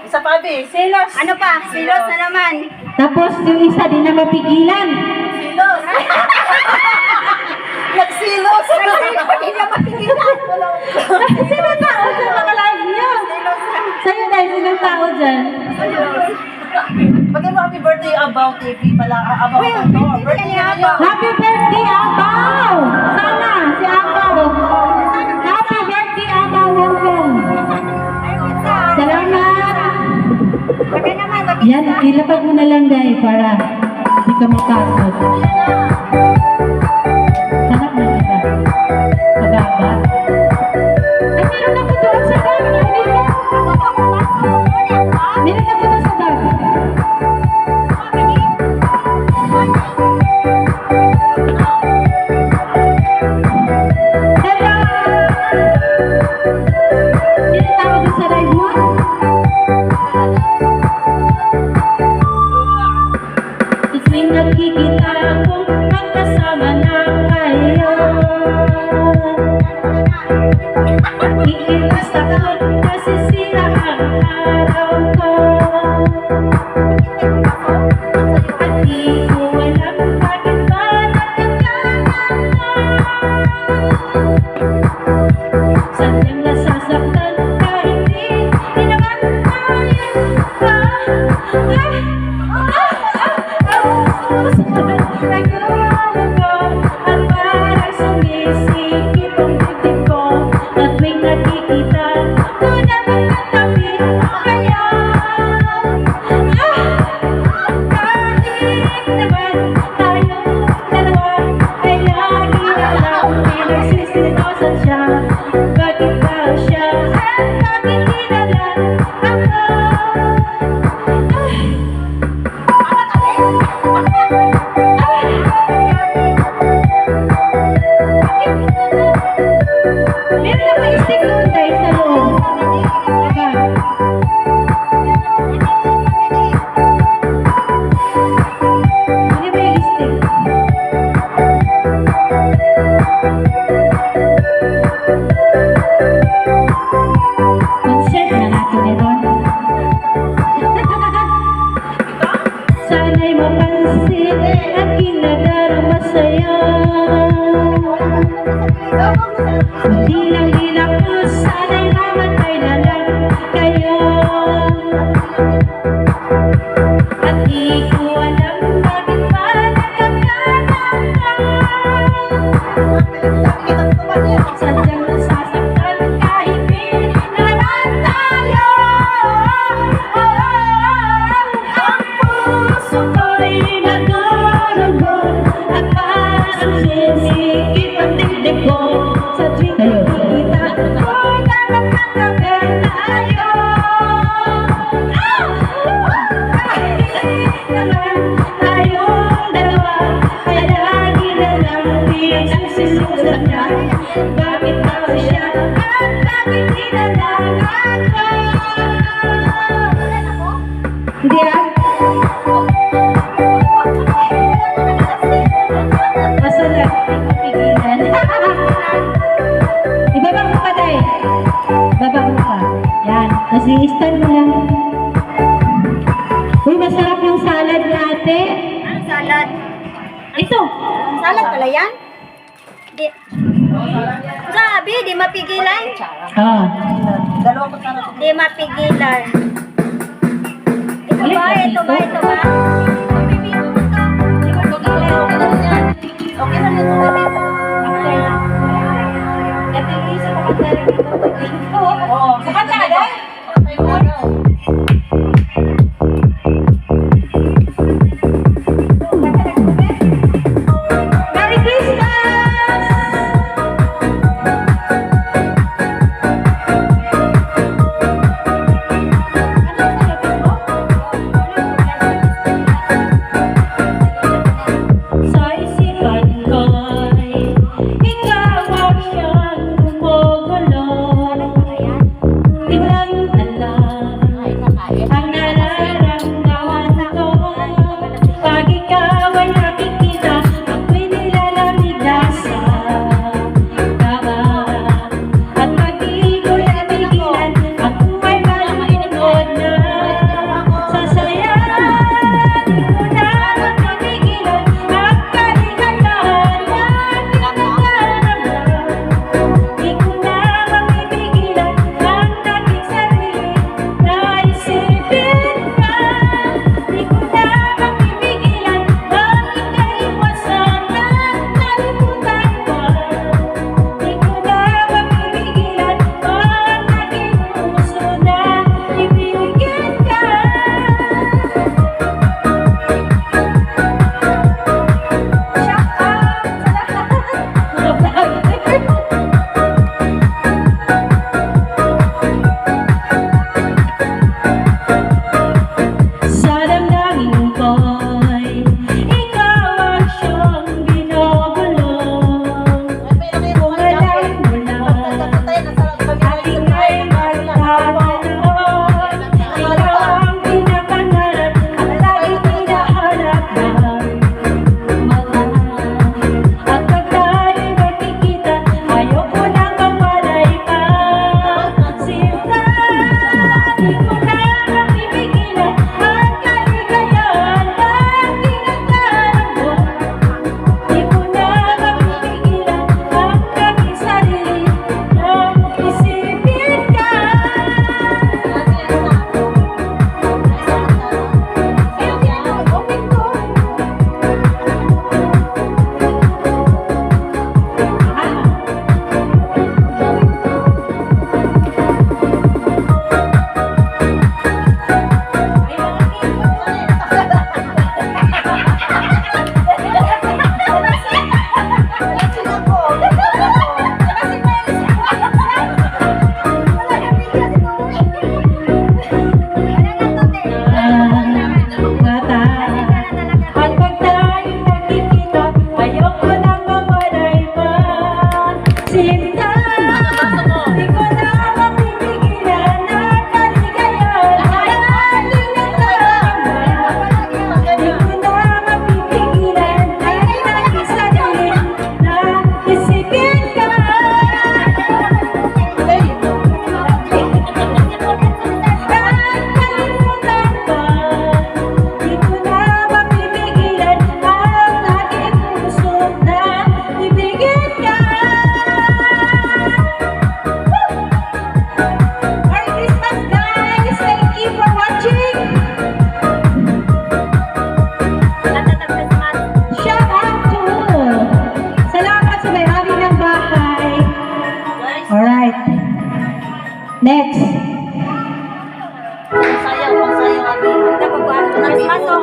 Isa pa, Abi. Silos. Ano pa? Silos na naman. Tapos yung isa din na mapigilan. Silos. Nagsilos. Hindi na mapigilan. Sino tao sa mga live niyo? Sa'yo dahil sinong tao dyan? Maganda happy birthday about TV pala. About Uy, ito. happy birthday niya Abaw. ngayon. Happy birthday, Abaw! Sana, si Abaw. Happy birthday, Abaw Hong Kong. Salamat. Baka naman, Yan, ilapag mo na lang dahil para hindi ka matakot. Hanap na kita. Pagaba. Ay, meron ako doon sa bag. Meron ako doon sa bag. Hello! Sino tao doon sa live mo? Tuwing nakikita akong magkasama na kayo, iiwas ako kasi sira ang araw ko. At di ko alam bakit ba nagkakala. Sadyang nasasaktan kahit di naman tayo pa. Nagkaroon ko at parang sumisikip ang dibdib ko. At tuwing nakikita ko na magkatabi kaya kahit naman tayong dalawa ay lagi na lang pinagsisinosan siya. Bakit daw siya at bakit di na lang ako? Meron na may stick doon tayo sa loob. Diba? Ano ba yung stick? Concert na natin meron. Sana'y mapansin aking nadarama sa'yo. Hindi lang ko, sana'y mamatay na lang kayo. At di ko alam bakit ba nagkakataon. Sadyang nasasaktan kahit di naman tayo. Ang puso ko'y nagdurugo at parang sinikip ang dibdib ko. Sa tuwing nakikita ko na magkatabi tayo. Kahit naman tayong dalawa ay lagi na lang pinagsisimulan niya. Bakit daw siya at bakit di na lang ako? Hindi ah. Masala, pigilan. Ibaba mo ka dahil. Ibaba mo ka. Yan. Tapos i-stand mo lang. Uy, masarap yung salad natin. Ano salad? Ito. Salad pala yan? Di. Sabi, di mapigilan. Ah. Dalawa pa sana. Di mapigilan. Ito ba? Ito ba? Ito ba? Okay na nito. Ito yung isa ko kanta rin ito. Oo. Sakanta ka dahil? Merry Christmas! Sa isipan ko'y ikaw ang siyang gumugulo. aso.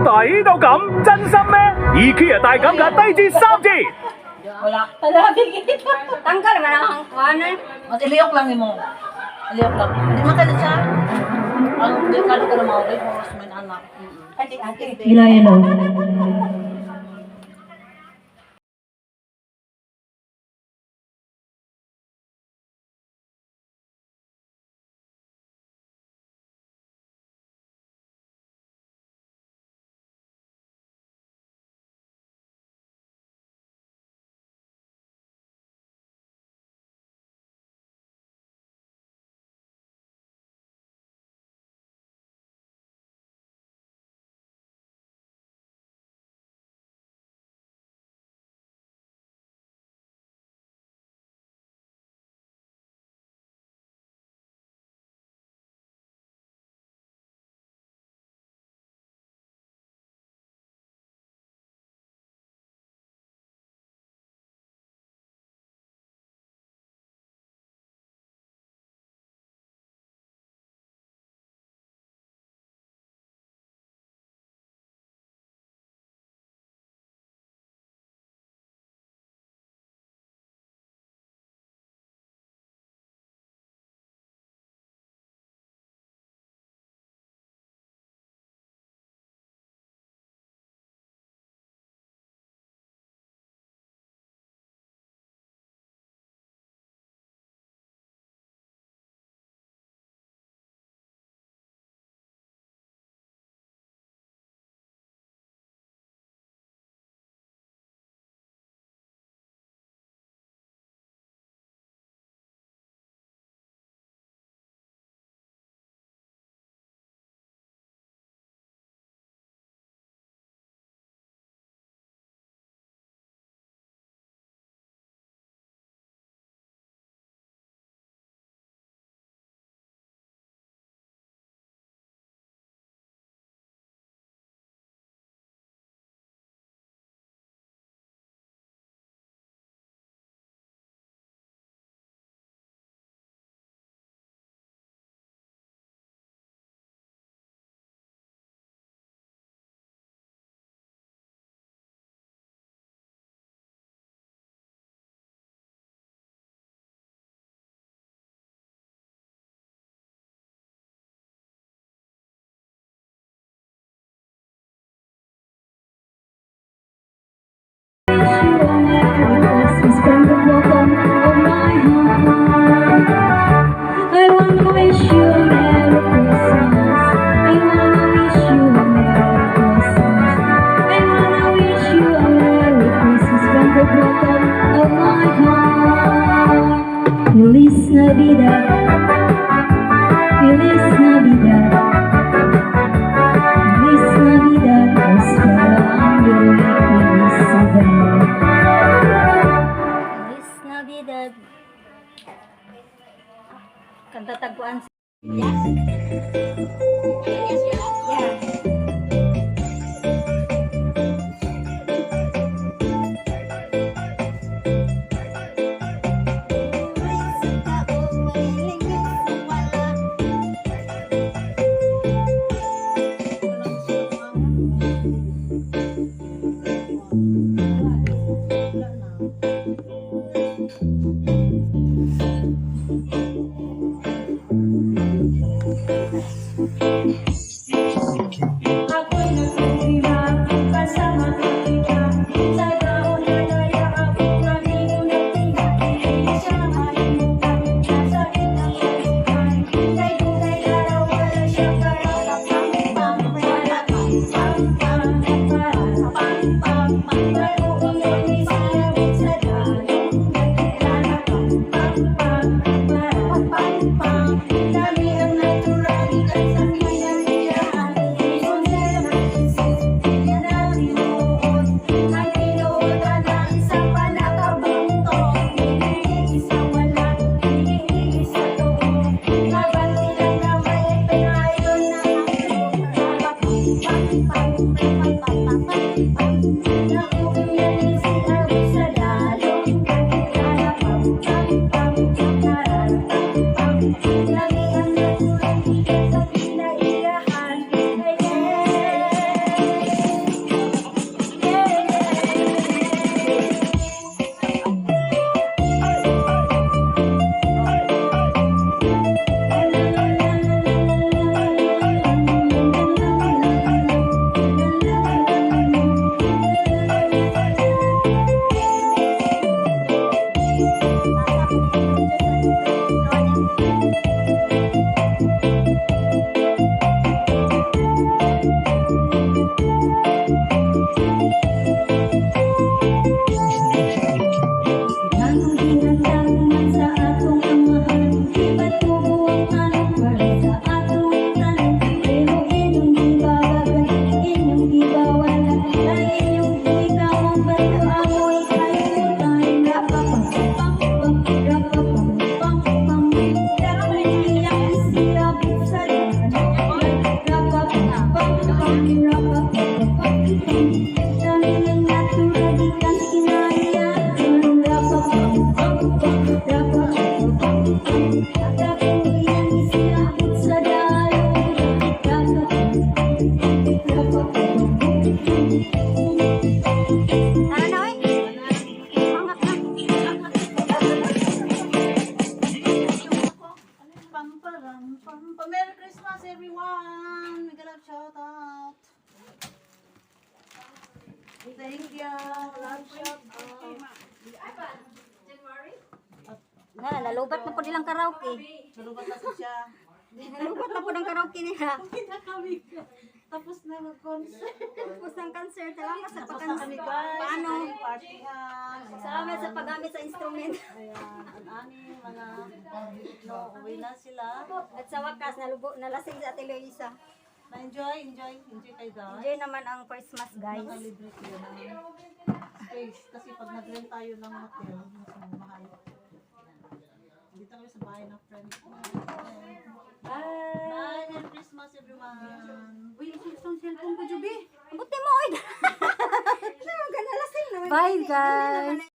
抵到咁，真心咩？IKEA 大減價低至3折。 Wala. Palabi kita. Tanggal naman ang kuhanan. Mas iliyok lang mo. Iliyok lang. Hindi man ka siya. Ang delikado ka na mawag. Mas may anak. Ate. Ilaya lang. Feliz Navidad, Feliz Navidad, Feliz Navidad, esperando Feliz Navidad. Feliz Navidad. Kanta tagpuan. Nagapuyan sinabot sa dalo. Tara na, oy. Hangak na. Pamparam, pampa. Merry Christmas, everyone! Make a love shout out. Thank you. Love shout out. Nalubat na po nilang karaoke. Nalubat na siya. Nalubat na po ng karaoke nila. Tapos na mag-concert. Tapos ng concert. Salamat sa Tapos na kami guys. Paano? Partihan. Salamat sa paggamit sa instrument. Ayan. Ang aming mga no, uwi na sila. At sa wakas, nalasing sa Ate Luisa. Enjoy kayo guys. Enjoy naman ang Christmas, guys. Nakalibre sila ng space. Kasi pag nag-rent tayo ng hotel, mas mahal. Dito kami sa bahay ng friend ko. Bye! Merry Christmas everyone! Uy, isang cellphone ko, Juby. Buti mo, oy. Nalasing naman. Bye, guys.